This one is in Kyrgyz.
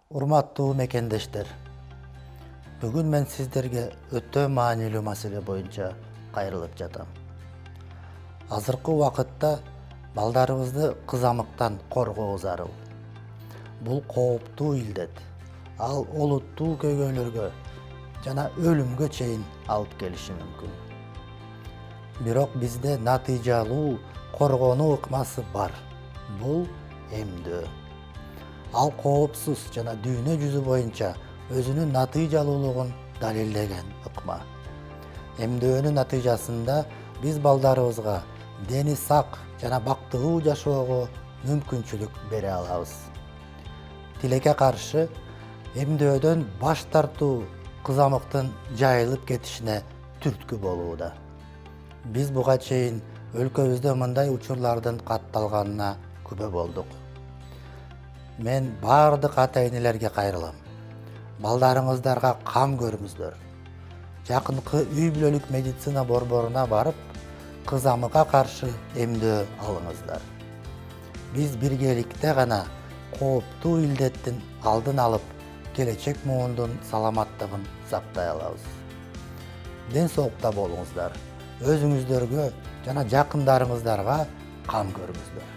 Урматтуу мекендештер, бүгүн мен сиздерге өтө маанилүү маселе боюнча кайрылып жатам. Азыркы убакытта балдарыбызды кызамыктан коргоо зарыл. Бул кооптуу илдет. Ал олуттуу көйгөйлөргө жана өлүмгө чейин алып келиши мүмкүн. Бирок бизде натыйжалуу коргонуу ыкмасы бар. Бул эмдөө. Ал коопсуз жана дүйнө жүзү боюнча өзүнүн натыйжалуулугун далилдеген ыкма. Эмдөөнүн натыйжасында биз балдарыбызга дени сак жана бактылуу жашоого мүмкүнчүлүк бере алабыз. Тилекке каршы, эмдөөдөн баш тартуу кызамыктын жайылып кетишине түрткү болууда. Биз буга чейин өлкөбүздө мындай учурлардын катталганына күбө болдук. Мен бардык ата-энелерге кайрылам. Балдарыңыздарга кам көрүңүздөр. Жакынкы үй бүлөлүк медицина борборуна барып, кызамыкка каршы эмдөө алыңыздар. Биз биргеликте гана кооптуу илдеттин алдын алып, келечек муундун саламаттыгын сактай алабыз. Ден соолукта болуңуздар. Өзүңүздөргө жана жакындарыңыздарга кам көрүңүздөр.